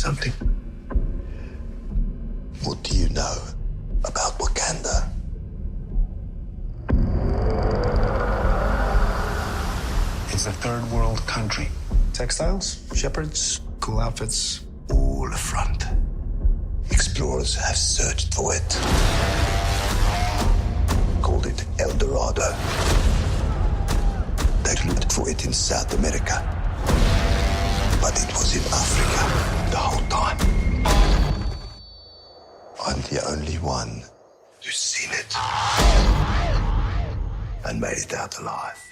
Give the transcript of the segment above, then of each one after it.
something? What do you know about Wakanda? It's a third world country. Textiles, shepherds, cool outfits, all front. Explorers have searched for it. Called it El Dorado. They looked for it in South America. But it was in Africa the whole time. I'm the only one who's seen it and made it out alive.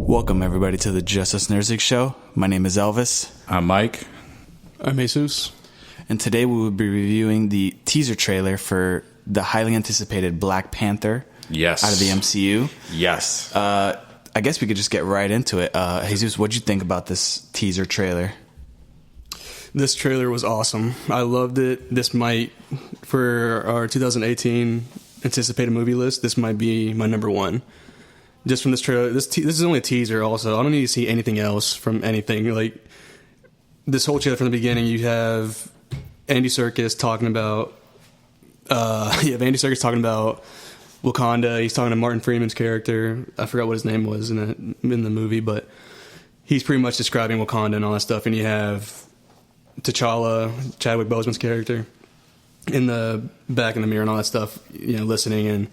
Welcome, everybody, to the Justus Nerds League Show. My name is Elvis. I'm Mike. I'm Jesus. And today we will be reviewing the teaser trailer for the highly anticipated Black Panther. Yes. Out of the MCU. Yes. I guess we could just get right into it. Jesus, what'd you think about this teaser trailer? This trailer was awesome. I loved it. This might, for our 2018 anticipated movie list, this might be my number one. Just from this trailer, this is only a teaser also. I don't need to see anything else from anything. Like, this whole trailer from the beginning, you have Andy Serkis talking about, Wakanda. He's talking to Martin Freeman's character. I forgot what his name was in the movie, but he's pretty much describing Wakanda and all that stuff. And you have T'Challa, Chadwick Boseman's character, in the back in the mirror and all that stuff, listening. And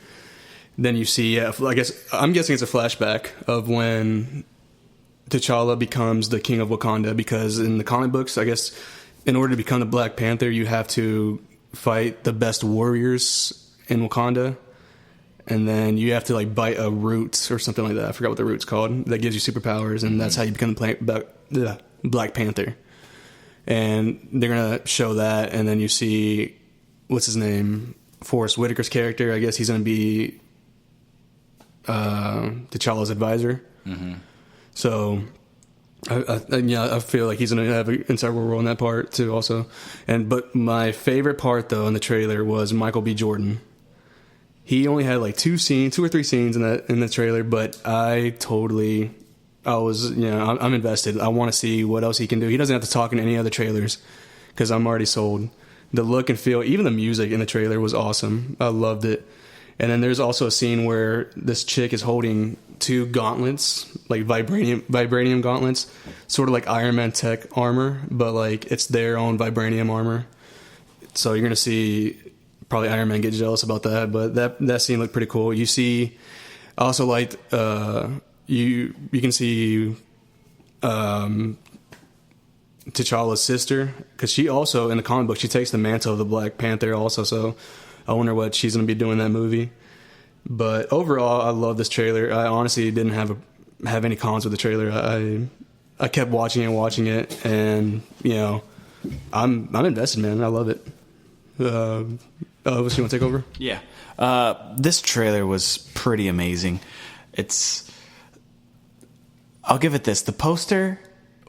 then you see, I'm guessing it's a flashback of when T'Challa becomes the king of Wakanda, because in the comic books, I guess, in order to become the Black Panther, you have to fight the best warriors in Wakanda. And then you have to bite a root or something like that. I forgot what the root's called. That gives you superpowers, and that's how you become the Black Panther. And they're gonna show that, and then you see what's his name, Forrest Whitaker's character. I guess he's gonna be T'Challa's advisor. Mm-hmm. So I feel like he's gonna have an integral role in that part too, also. But my favorite part though in the trailer was Michael B. Jordan. He only had two or three scenes in the trailer, but I'm invested. I want to see what else he can do. He doesn't have to talk in any other trailers because I'm already sold. The look and feel, even the music in the trailer was awesome. I loved it. And then there's also a scene where this chick is holding two gauntlets, like vibranium gauntlets, sort of like Iron Man tech armor, but it's their own vibranium armor. So you're gonna see probably Iron Man get jealous about that, but that scene looked pretty cool. You see, I also liked you can see T'Challa's sister, because she also in the comic book she takes the mantle of the Black Panther also. So I wonder what she's going to be doing in that movie. But overall, I love this trailer. I honestly didn't have any cons with the trailer. I kept watching it, and I'm invested, man. I love it. Elvis, you want to take over? Yeah. This trailer was pretty amazing. I'll give it this. The poster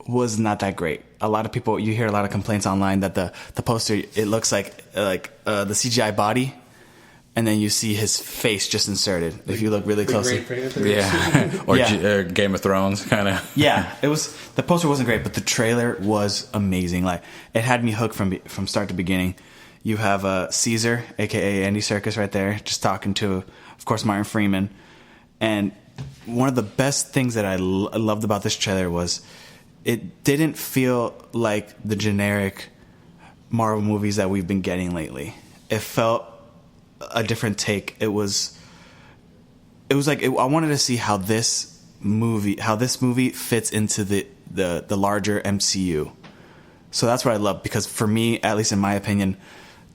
was not that great. A lot of people, you hear a lot of complaints online that the poster, it looks like the CGI body, and then you see his face just inserted. If you look really closely. Yeah. Or yeah. Game of Thrones, kind of. Yeah. The poster wasn't great, but the trailer was amazing. It had me hooked from start to beginning. You have Caesar, a.k.a. Andy Serkis, right there, just talking to, of course, Martin Freeman. And one of the best things that I loved about this trailer was it didn't feel like the generic Marvel movies that we've been getting lately. It felt a different take. It was I wanted to see how this movie fits into the larger MCU. So that's what I love, because for me, at least in my opinion,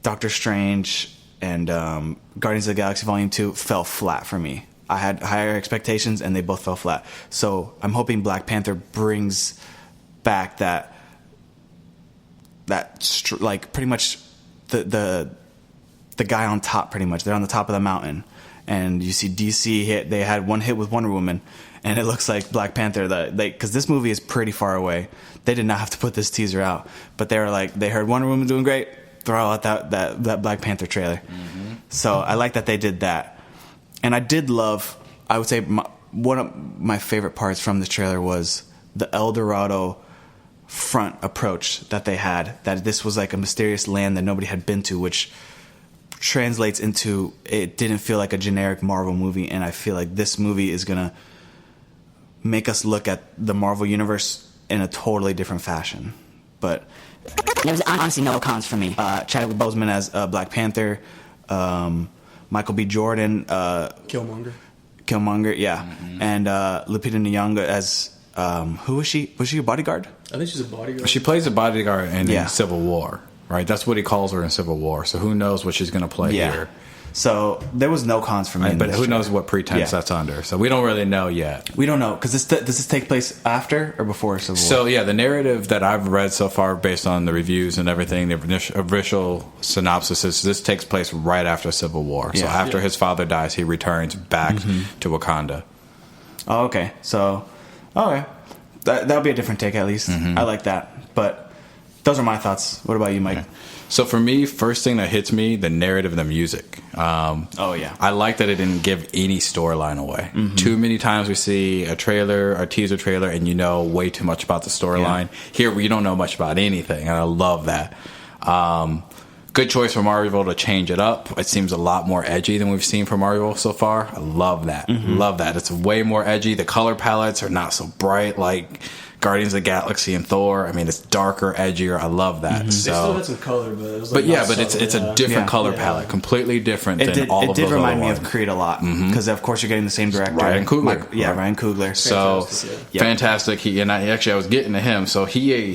Doctor Strange and Guardians of the Galaxy Volume 2 fell flat for me. I had higher expectations, and they both fell flat. So I'm hoping Black Panther brings back that pretty much the guy on top. Pretty much, they're on the top of the mountain, and you see DC they had one hit with Wonder Woman, and it looks like Black Panther. Because this movie is pretty far away. They did not have to put this teaser out, but they were they heard Wonder Woman doing great. Throw out that Black Panther trailer. Mm-hmm. So I like that they did that. And I did love, I would say one of my favorite parts from this trailer was the El Dorado front approach that they had, that this was like a mysterious land that nobody had been to, which translates into it didn't feel like a generic Marvel movie. And I feel like this movie is gonna make us look at the Marvel universe in a totally different fashion. But There was honestly no cons for me. Chadwick Boseman as Black Panther, Michael B. Jordan, Killmonger, yeah, and Lupita Nyong'o as who was she? Was she a bodyguard? I think she's a bodyguard. She plays a bodyguard in Yeah. Civil War, right? That's what he calls her in Civil War. So who knows what she's going to play here? So there was no cons for me. Right, in but this who trailer. knows what pretense Yeah. that's under? So we don't really know yet. We don't know, because does this take place after or before Civil War? So yeah, the narrative that I've read so far, based on the reviews and everything, the official synopsis is this takes place right after Civil War. So Yeah. after his father dies, he returns back to Wakanda. Oh, okay. So, okay. That'll be a different take, at least. I like that. But those are my thoughts. What about you, Mike? Okay. So for me, first thing that hits me, the narrative and the music. Oh, yeah. I like that it didn't give any storyline away. Too many times we see a trailer, a teaser trailer, and you know way too much about the storyline. Here, we don't know much about anything, and I love that. Good choice for Marvel to change it up. It seems a lot more edgy than we've seen from Marvel so far. I love that. Love that. It's way more edgy. The color palettes are not so bright like Guardians of the Galaxy and Thor. I mean, it's darker, edgier. I love that. They still So, had some color, but it was but like yeah, not but it's subtle, a different Yeah. color Yeah. palette, completely different It than did, all it of did those remind other me ones. of Creed a lot. Because, of course, you're getting the same director. Ryan Coogler. Yeah, Ryan Coogler. So Fantastic, yeah. fantastic. I was getting to him. So he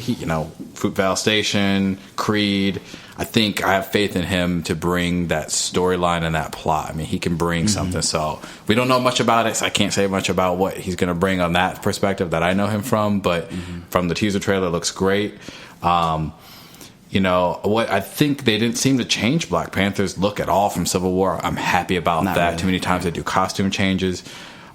Fruit Vale Station, Creed. I think I have faith in him to bring that storyline and that plot. I mean, he can bring something. So we don't know much about it, so I can't say much about what he's going to bring on that perspective that I know him from. But from the teaser trailer, it looks great. What I think they didn't seem to change Black Panther's look at all from Civil War. I'm happy about Not that. really. Too many times they do costume changes.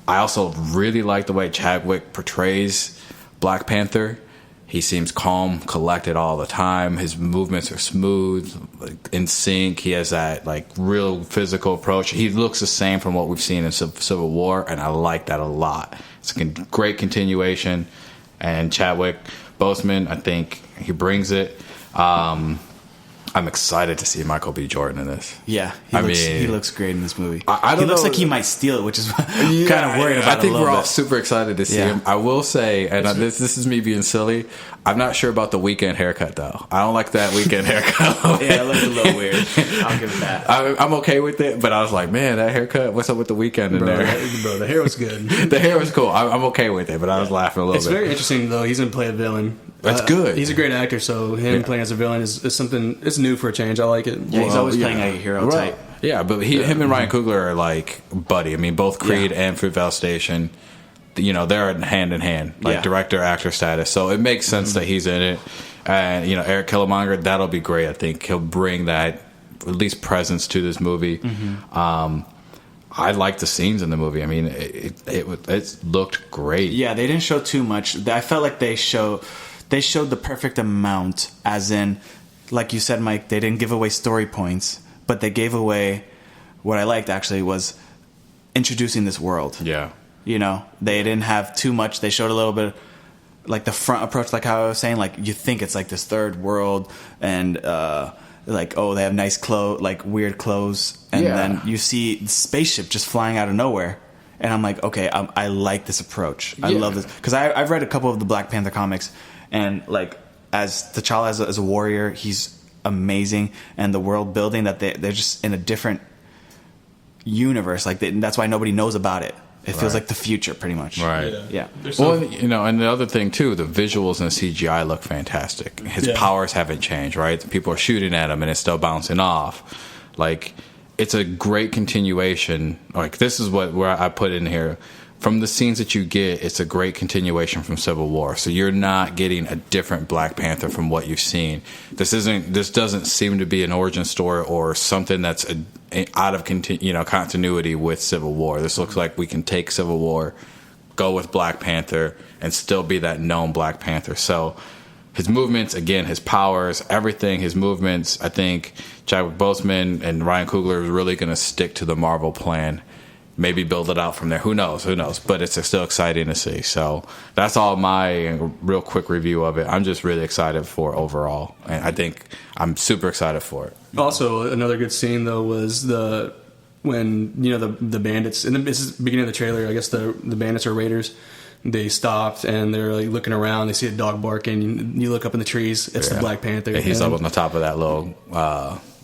I also really like the way Chadwick portrays Black Panther. He seems calm, collected all the time. His movements are smooth, like, in sync. He has that real physical approach. He looks the same from what we've seen in Civil War, and I like that a lot. It's a great continuation. And Chadwick Boseman, I think he brings it. I'm excited to see Michael B. Jordan in this. Yeah, he looks great in this movie. I don't he looks know. like he might steal it, which is kind of worried about. I think it a we're little all bit. super excited to see Yeah. him. I will say, and this is me being silly, I'm not sure about the Weekend haircut though. I don't like that Weekend haircut. Yeah, it looks a little weird. I'll give it that. I'm okay with it, but I was like, man, that haircut. What's up with the Weekend in there? Bro, the hair was good. The hair was cool. I'm okay with it, but I was laughing a little It's bit. very interesting though. He's gonna play a villain. That's good. He's a great actor, so him playing as a villain is something. It's new for a change. I like it. Yeah, he's always yeah. playing a hero Right. type. Yeah, but him and Ryan Coogler are like buddy. I mean, both Creed and Fruit Vale Station, they're hand in hand, Yeah. director actor status. So it makes sense that he's in it. And Eric Killmonger, that'll be great. I think he'll bring that at least presence to this movie. I like the scenes in the movie. I mean, it looked great. Yeah, they didn't show too much. I felt like they showed the perfect amount, as in, like you said, Mike, they didn't give away story points, but they gave away what I liked actually was introducing this world. Yeah. They didn't have too much. They showed a little bit like the front approach, like how I was saying, like you think it's like this third world and they have nice clothes, like weird clothes, and then you see the spaceship just flying out of nowhere. And I'm like, okay, I like this approach. I love this. Because I've read a couple of the Black Panther comics, and as T'Challa as a warrior, he's amazing. And the world building, that they're just in a different universe. That's why nobody knows about it. It feels like the future, pretty much. Right. Yeah. Well, and the other thing too, the visuals and the CGI look fantastic. His powers haven't changed, right? People are shooting at him and it's still bouncing off. It's a great continuation. This is where I put in here. From the scenes that you get, it's a great continuation from Civil War. So you're not getting a different Black Panther from what you've seen. This doesn't seem to be an origin story or something that's out of continuity with Civil War. This looks like we can take Civil War, go with Black Panther, and still be that known Black Panther. So his movements, again, his powers, everything, his movements, I think Chadwick Boseman and Ryan Coogler is really going to stick to the Marvel plan maybe build it out from there. Who knows? But it's still exciting to see. So that's all my real quick review of it. I'm just really excited for overall, and I think I'm super excited for it. Also, another good scene though was when the bandits, and this is the beginning of the trailer. I guess the bandits or raiders. They stopped and they're like looking around. They see a dog barking. You look up in the trees. It's the Black Panther. And he's up on the top of that little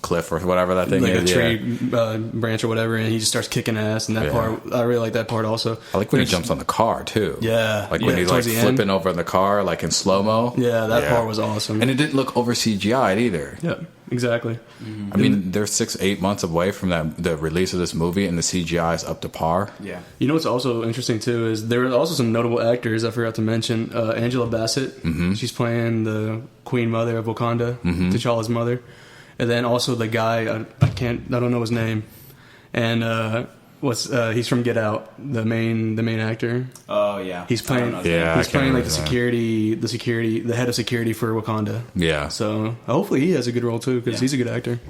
cliff or whatever that thing like is. Like a tree branch or whatever, and he just starts kicking ass. And that part, I really like that part also. I like when he jumps on the car too. Yeah. Like when he's like flipping over in the car, like in slow-mo. Yeah, that part was awesome. And it didn't look over CGI'd either. Yeah, exactly. Mm-hmm. I mean, they're 6-8 months away from the release of this movie, and the CGI is up to par. Yeah. You know what's also interesting too is there were also some notable actors I forgot to mention. Angela Bassett, she's playing the Queen Mother of Wakanda, T'Challa's mother, and then also the guy I don't know his name, and he's from Get Out, the main actor. Oh yeah, he's playing like the head of security for Wakanda. Yeah. So hopefully he has a good role too because he's a good actor.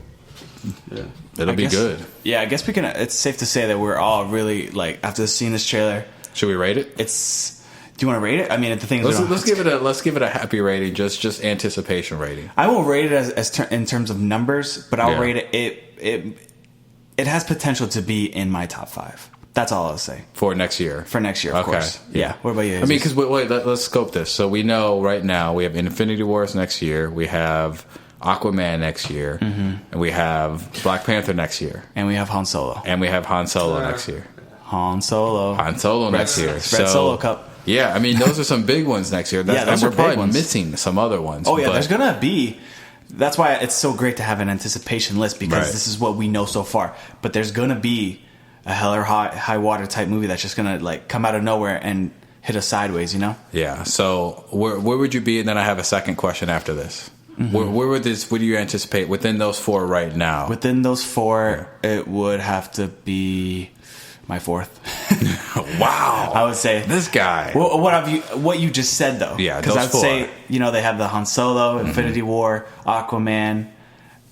Yeah, it'll be good. Yeah, I guess we can. It's safe to say that we're all really like after seeing this trailer. Should we rate it? Do you want to rate it? I mean, the thing is, let's give it a happy rating, just anticipation rating. I won't rate it as in terms of numbers, but I'll rate it. It has potential to be in my top 5. That's all I'll say. For next year, of course. Yeah. What about you? I mean, because wait, let's scope this. So we know right now we have Infinity Wars next year. We have Aquaman next year, and we have Black Panther next year, and we have Han Solo, next year. Han Solo next year. Red Solo Cup. Yeah, I mean those are some big ones next year. Those we're are probably ones. missing some other ones. Oh yeah, there's gonna be. That's why it's so great to have an anticipation list because this is what we know so far. But there's gonna be a hell or high water type movie that's just gonna like come out of nowhere and hit us sideways, you know? Yeah. So where would you be? And then I have a second question after this. Where would do you anticipate within those 4 right now? Within those 4, it would have to be my 4th. Wow. I would say this guy. Well, what you just said though? Yeah, because I'd 4. say they have the Han Solo, Infinity War, Aquaman,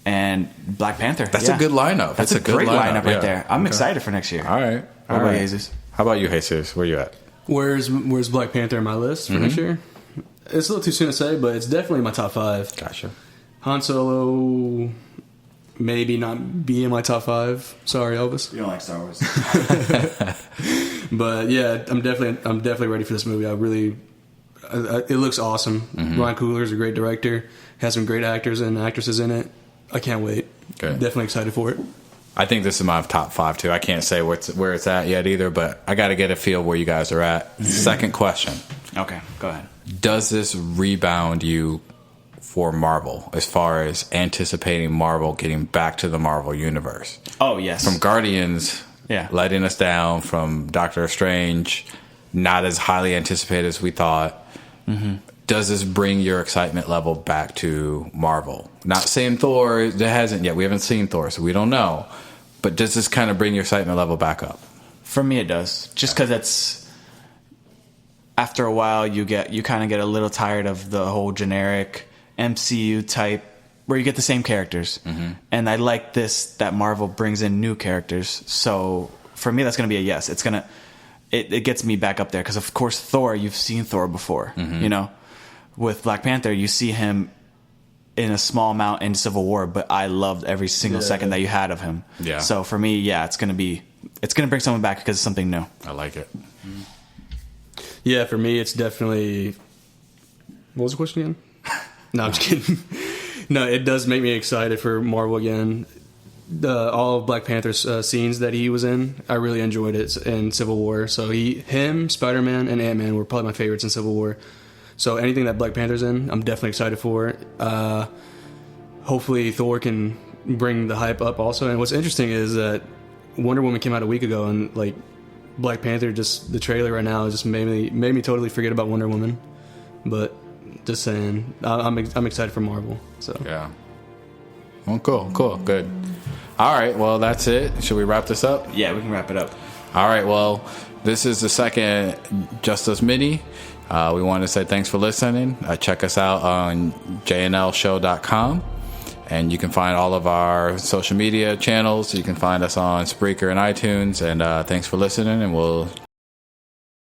and Black Panther. That's a good lineup. That's a great lineup right there. I'm excited for next year. All right. What about you, Jesus? How about you, Jesus? Where you at? Where's Black Panther in my list for next year? It's a little too soon to say, but it's definitely in my top 5. Gotcha. Han Solo maybe not be in my top 5. Sorry, Elvis. You don't like Star Wars. But yeah, I'm definitely ready for this movie. It looks awesome. Ryan Coogler is a great director. Has some great actors and actresses in it. I can't wait. Good. Definitely excited for it. I think this is my top 5 too. I can't say where it's at yet either, but I got to get a feel where you guys are at. Second question. Okay, go ahead. Does this rebound you for Marvel as far as anticipating Marvel getting back to the Marvel universe? Oh, yes. From Guardians letting us down, from Doctor Strange not as highly anticipated as we thought. Does this bring your excitement level back to Marvel? Not saying Thor, it hasn't yet. We haven't seen Thor, so we don't know. But does this kind of bring your excitement level back up? For me, it does. Just because it's after a while, you kind of get a little tired of the whole generic MCU type where you get the same characters. And I like that Marvel brings in new characters. So for me, that's going to be a yes. It gets me back up there because, of course, Thor, you've seen Thor before, With Black Panther, you see him in a small amount in Civil War, but I loved every single second that you had of him. Yeah. So for me, it's gonna bring someone back because it's something new. I like it. Yeah, for me, it's definitely. What was the question again? No, I'm just kidding. No, it does make me excited for Marvel again. All of Black Panther's scenes that he was in, I really enjoyed it in Civil War. So him, Spider-Man, and Ant-Man were probably my favorites in Civil War. So anything that Black Panther's in, I'm definitely excited for. Hopefully Thor can bring the hype up also. And what's interesting is that Wonder Woman came out a week ago, and like Black Panther, just the trailer right now just made me totally forget about Wonder Woman. But just saying, I'm excited for Marvel. So yeah. Well, cool, good. All right, well that's it. Should we wrap this up? Yeah, we can wrap it up. All right, well, this is the second JustusMini. We want to say thanks for listening. Check us out on jnlshow.com. And you can find all of our social media channels. You can find us on Spreaker and iTunes. And thanks for listening, and we'll